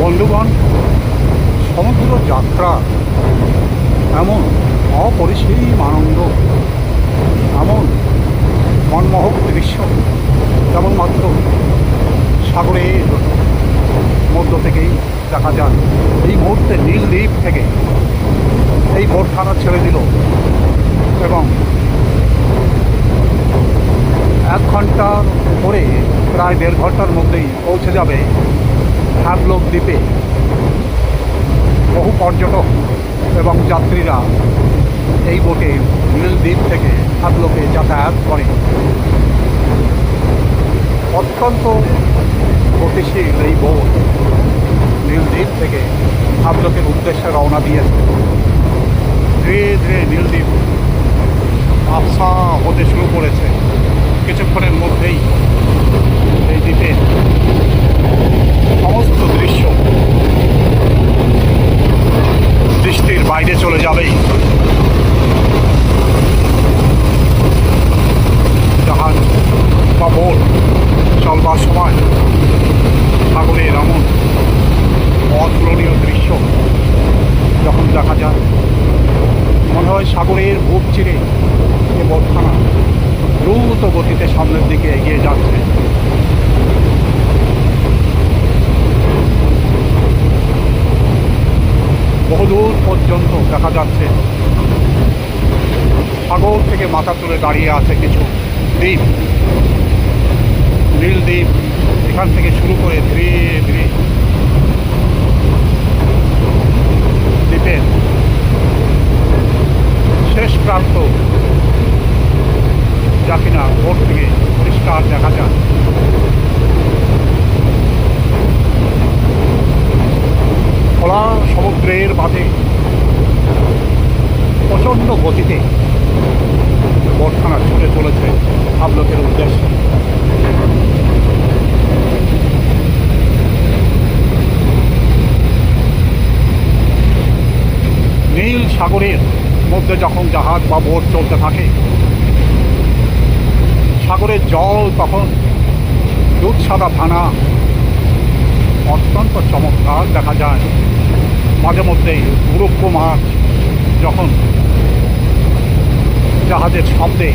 বন্ধুগণ, সমুদ্র যাত্রা এমন অপরিসীম আনন্দ, এমন মনমোহক দৃশ্য কেবলমাত্র সাগরের মধ্য থেকেই দেখা যায়। এই মুহূর্তে নীলদ্বীপ থেকে এই বোটখানা ছেড়ে দিল এবং 1 ঘন্টার পরে প্রায় 1.5 ঘন্টার মধ্যেই পৌঁছে যাবে হ্যাভলক দ্বীপে। বহু পর্যটক এবং যাত্রীরা এই বোটে নীলদ্বীপ থেকে হ্যাভলকে যাতায়াত করে। অত্যন্ত গতিশীল এই বোট নীলদ্বীপ থেকে হ্যাভলকের উদ্দেশ্যে রওনা দিয়েছে। ধীরে ধীরে নীলদ্বীপ আবছা হতে শুরু করেছে। কিছুক্ষণের মধ্যেই এই দ্বীপের সমস্ত দৃশ্য দৃষ্টির বাইরে চলে যাবে। জাহাজ বা বোট চলবার সময় সাগরের এমন অতুলনীয় দৃশ্য যখন দেখা যায়, মনে হয় সাগরের বুক চিরে এ বোটখানা দ্রুত গতিতে সামনের দিকে এগিয়ে যাচ্ছে। বহুদূর পর্যন্ত দেখা যাচ্ছে সাগর থেকে মাথা তুলে দাঁড়িয়ে আছে কিছু দ্বীপ, নীলদ্বীপ। এখান থেকে শুরু করে ধীরে ধীরে দ্বীপের শেষ প্রান্ত যা কিনা বোট থেকে পরিষ্কার দেখা যায়। খোলা সমুদ্রের মাঝে প্রচণ্ড গতিতে বোটখানা ছুটে চলেছে হ্যাভলকের উদ্দেশ্যে। নীল সাগরের মধ্যে যখন জাহাজ বা বোট চলতে থাকে, সাগরের জল তখন দুধ সাদা ভানা, অত্যন্ত চমৎকার দেখা যায়। মাঝে মধ্যেই উড়ুক্কু মাছ যখন জাহাজের শব্দে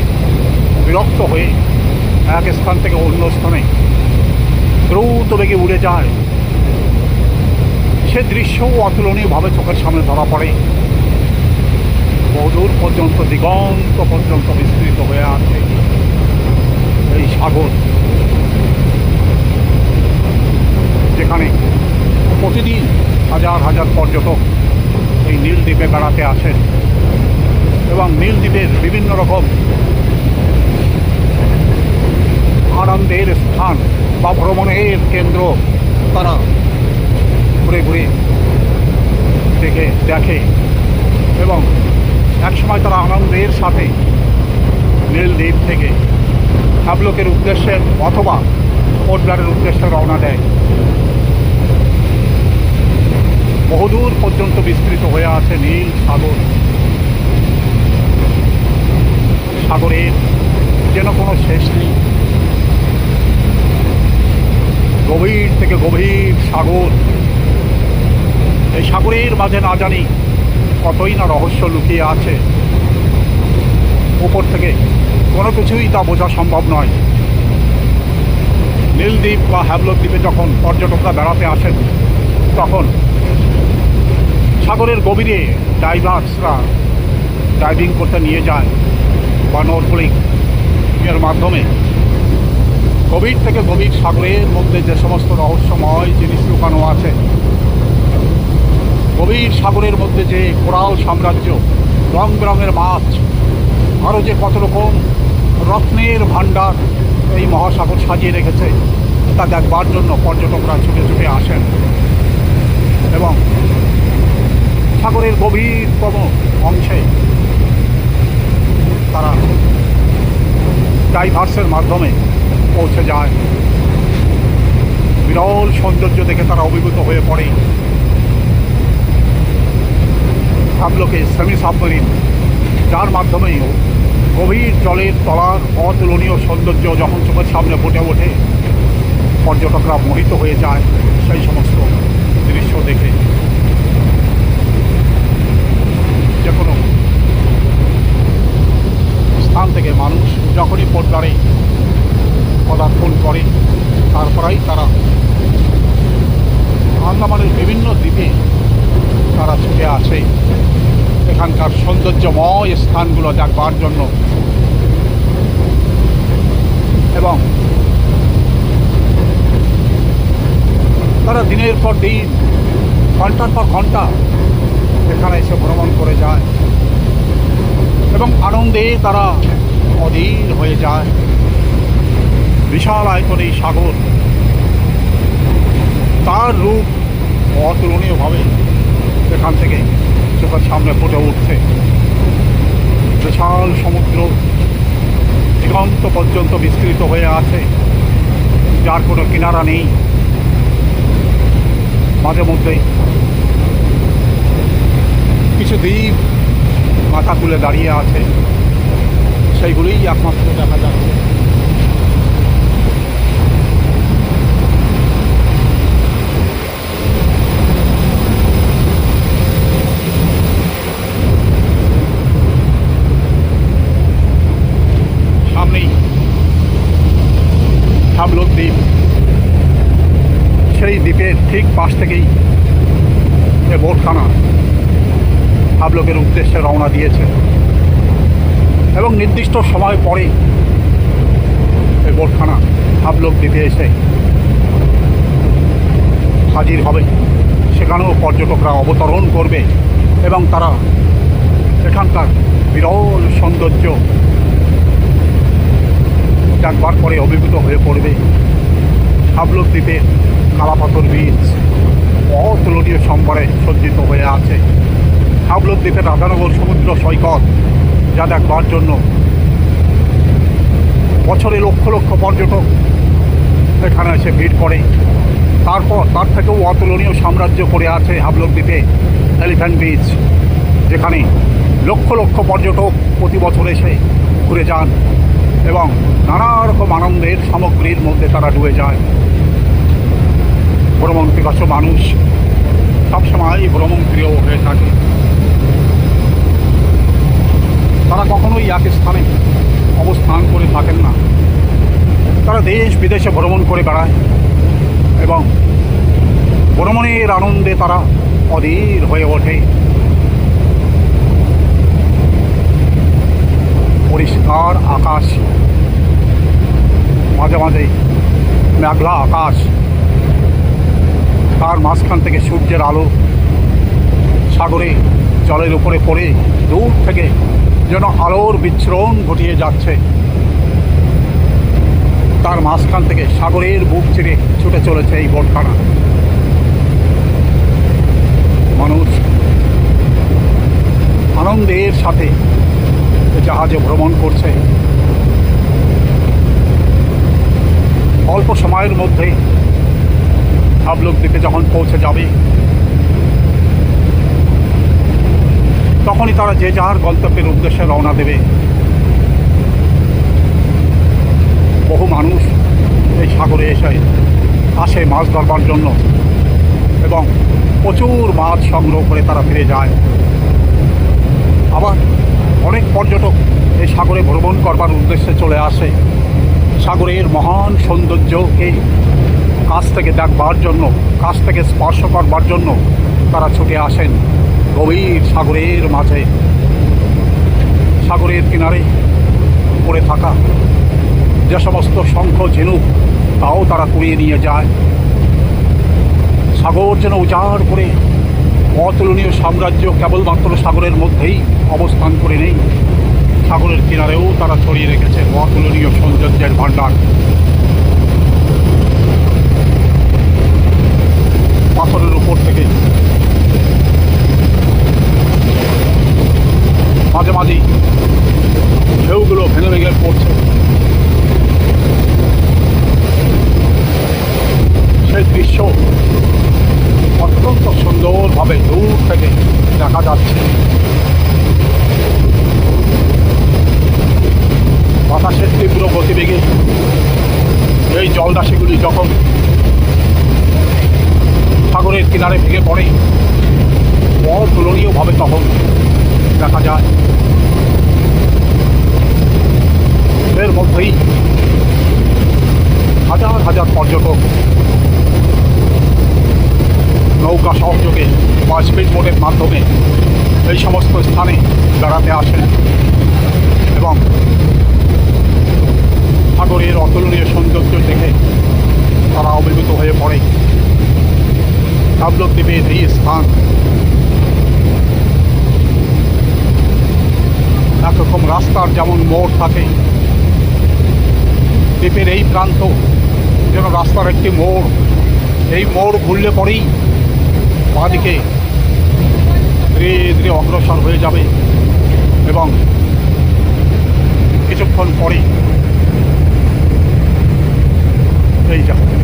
বিরক্ত হয়ে এক স্থান থেকে অন্য স্থানে দ্রুত বেগে উড়ে যায়, সে দৃশ্যও অতুলনীয়ভাবে চোখের সামনে ধরা পড়ে। বহুদূর পর্যন্ত, দিগন্ত পর্যন্ত বিস্তৃত হয়ে আছে এই সাগর, যেখানে প্রতিদিন হাজার হাজার পর্যটক এই নীলদ্বীপে বেড়াতে আসেন এবং নীলদ্বীপের বিভিন্ন রকম আনন্দের স্থান বা ভ্রমণের কেন্দ্র তারা ঘুরে ঘুরে দেখে এবং একসময় তারা আনন্দের সাথে নীলদ্বীপ থেকে হ্যাভলকের উদ্দেশ্যে অথবা পোর্ট ব্লেয়ারের উদ্দেশ্যে রওনা দেয়। বহুদূর পর্যন্ত বিস্তৃত হয়ে আছে নীল সাগর। সাগরের যেন কোনো শেষ নেই। গভীর থেকে গভীর সাগর। এই সাগরের মাঝে না জানি কতই না রহস্য লুকিয়ে আছে। উপর থেকে কোনো কিছুই তা বোঝা সম্ভব নয়। নীলদ্বীপ বা হ্যাভলক দ্বীপে যখন পর্যটকরা বেড়াতে আসেন, তখন সাগরের গভীরে ডাইভার্সরা ডাইভিং করতে নিয়ে যায় বা নরকুলিং এর মাধ্যমে গভীর থেকে গভীর সাগরের মধ্যে যে সমস্ত রহস্যময় জিনিস লুকানো আছে, গভীর সাগরের মধ্যে যে কোরাল সাম্রাজ্য, রং বেরঙের মাছ, আরও যে কত রকম রত্নের ভাণ্ডার এই মহাসাগর সাজিয়ে রেখেছে, তা দেখবার জন্য পর্যটকরা ছুটে ছুটে আসেন এবং সাগরের গভীরতম অংশে তারা ডাইভার্সের মাধ্যমে পৌঁছে যায়। বিরল সৌন্দর্য দেখে তারা অভিভূত হয়ে পড়ে। হ্যাভলকে সেমি সাবমেরিন, যার মাধ্যমেই গভীর জলের তলার অতুলনীয় সৌন্দর্য যখন চোখের সামনে ফুটে ওঠে, পর্যটকরা মোহিত হয়ে যায় সেই সমস্ত দৃশ্য আন্দামানের বিভিন্ন দ্বীপে তারা ছুটে আছে এখানকার সৌন্দর্যময় স্থানগুলো দেখবার জন্য। এবং তারা দিনের পর দিন, ঘন্টার পর ঘন্টা এখানে এসে ভ্রমণ করে যায় এবং আনন্দে তারা অধীর হয়ে যায়। বিশাল আয়তন এই সাগর, তার রূপ অতুলনীয়ভাবে এখান থেকে চোখের সামনে ফুটে উঠছে। বিশাল সমুদ্র দিগন্ত পর্যন্ত বিস্তৃত হয়ে আছে, যার কোনো কিনারা নেই। মাঝে মধ্যে কিছু দ্বীপ মাথা তুলে দাঁড়িয়ে আছে, সেইগুলিই একমাত্র দেখা যাচ্ছে। সামনেই হাবলক দ্বীপ, সেই দ্বীপের ঠিক পাশ থেকেই এ বোটখানা হাবলকের উদ্দেশ্যে রওনা দিয়েছে এবং নির্দিষ্ট সময় পরে এই বোটখানা হাবলক দ্বীপে এসে হাজির হবে। সেখানেও পর্যটকরা অবতরণ করবে এবং তারা এখানকার বিরল সৌন্দর্য একবার পরে অভিভূত হয়ে পড়বে। হাবলক দ্বীপের কালাপাথর বীচ অতুলনীয় সম্ভারে সজ্জিত হয়ে আছে। হাবলক দ্বীপের রাধানগর সমুদ্র সৈকত, যা দেখবার জন্য বছরে লক্ষ লক্ষ পর্যটক এখানে এসে ভিড় করে। তারপর তার থেকেও অতুলনীয় সাম্রাজ্য করে আছে হাবলক দ্বীপে এলিফ্যান্ট বীচ, যেখানে লক্ষ লক্ষ পর্যটক প্রতি বছর এসে ঘুরে যান এবং নানা রকম আনন্দের সামগ্রীর মধ্যে তারা ডুবে যায়। ভ্রমণ পিপাসু মানুষ সবসময় ভ্রমণ প্রিয় হয়ে থাকে। তারা কখনোই এক স্থানে অবস্থান করে থাকেন না, তারা দেশ বিদেশে ভ্রমণ করে বেড়ায় এবং ভ্রমণের আনন্দে তারা অধীর হয়ে ওঠে। পরিষ্কার আকাশ, মাঝে মাঝে মেঘলা আকাশ, তার মাঝখান থেকে সূর্যের আলো সাগরে জলের উপরে পড়ে দূর থেকে যেন আলোর বিচ্ছুরণ ঘটিয়ে যাচ্ছে। তার মাঝখান থেকে সাগরের বুক চিরে ছুটে চলেছে এই বোটখানা। মানুষ আনন্দের সাথে জাহাজে ভ্রমণ করছে। অল্প সময়ের মধ্যে হাবলক দ্বীপে যখন পৌঁছে যাবে, তখনই তারা যে যার গন্তব্যের উদ্দেশ্যে রওনা দেবে। বহু মানুষ এই সাগরে এসে আসে মাছ ধরবার জন্য এবং প্রচুর মাছ সংগ্রহ করে তারা ফিরে যায়। আবার অনেক পর্যটক এই সাগরে ভ্রমণ করবার উদ্দেশ্যে চলে আসে, সাগরের মহান সৌন্দর্যকে কাছ থেকে দেখবার জন্য, কাছ থেকে স্পর্শ করবার জন্য তারা ছুটে আসেন। গভীর সাগরের মাঝে, সাগরের কিনারে পড়ে থাকা যে সমস্ত শঙ্খ ঝিনুক, তাও তারা কুড়িয়ে নিয়ে যায়। সাগর যেন উজাড় করে অতুলনীয় সাম্রাজ্য কেবলমাত্র সাগরের মধ্যেই অবস্থান করে নেই, সাগরের কিনারেও তারা ছড়িয়ে রেখেছে অতুলনীয় সৌন্দর্যের ভাণ্ডার। পাথরের উপর থেকে মাঝে মাঝে ঢেউগুলো ভেঙে ভেঙে পড়ছে। সেই দৃশ্য অত্যন্ত সুন্দরভাবে দূর থেকে দেখা যাচ্ছে। বাতাসের তীব্র গতিবেগে এই জলরাশিগুলি যখন সাগরের কিনারে ভেঙে পড়ে, অতুলনীয়ভাবে তখন দেখা যায়। এর মধ্যেই হাজার হাজার পর্যটক নৌকা সহযোগে বা স্পিড বোটের মাধ্যমে এই সমস্ত স্থানে বেড়াতে আসেন এবং সাগরের অতুলনীয় সৌন্দর্য দেখে তারা অভিভূত হয়ে পড়ে। তাবলক দ্বীপের এই স্থান একরকম রাস্তার যেমন মোড় থাকে, দ্বীপের এই প্রান্ত যেন রাস্তার একটি মোড়। এই মোড় ঘুরলে পরেই বাঁদিকে ধীরে ধীরে অগ্রসর হয়ে যাবে এবং কিছুক্ষণ পরে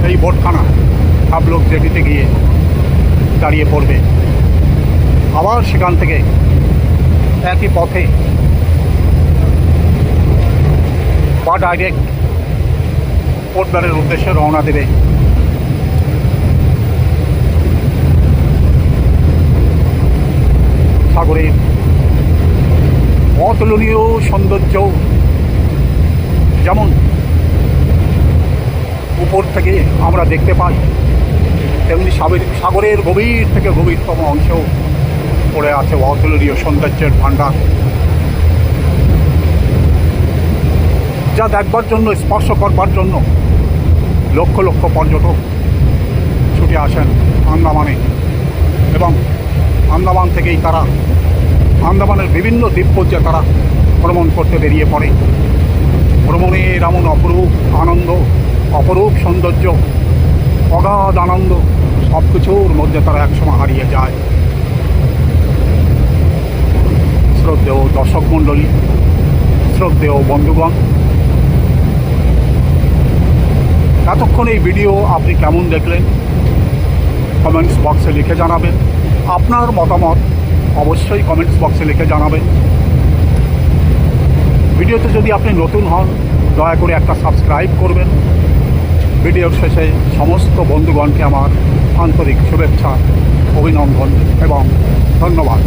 এই বোটখানা তাবলক জেটিতে গিয়ে দাঁড়িয়ে পড়বে। আবার সেখান থেকে একই পথে বা ডাইরেক্ট পোর্টব্লেয়ারের উদ্দেশ্যে রওনা দেবে। সাগরের অতুলনীয় সৌন্দর্য যেমন উপর থেকে আমরা দেখতে পাই, তেমনি সাগরের গভীর থেকে গভীরতম অংশেও পড়ে আছে অতুলনীয় সৌন্দর্যের ভাণ্ডার, যা দেখবার জন্য, স্পর্শ করবার জন্য লক্ষ লক্ষ পর্যটক ছুটে আসেন আন্দামানে এবং আন্দামান থেকেই তারা আন্দামানের বিভিন্ন দ্বীপপুঞ্জে তারা ভ্রমণ করতে বেরিয়ে পড়ে। ভ্রমণের এমন অপরূপ আনন্দ, অপরূপ সৌন্দর্য, অগাধ আনন্দ সব কিছুর মধ্যে তারা একসময় হারিয়ে যায়। শ্রদ্ধেয় দর্শক মণ্ডলী, শ্রদ্ধেয় বন্ধুগণ, এতক্ষণ এই ভিডিও আপনি কেমন দেখলেন কমেন্টস বক্সে লিখে জানাবেন। আপনার মতামত অবশ্যই কমেন্টস বক্সে লিখে জানাবেন। ভিডিওতে যদি আপনি নতুন হন দয়া করে একটা সাবস্ক্রাইব করবেন। ভিডিওর শেষে সমস্ত বন্ধুগণকে আমার আন্তরিক শুভেচ্ছা, অভিনন্দন এবং ধন্যবাদ।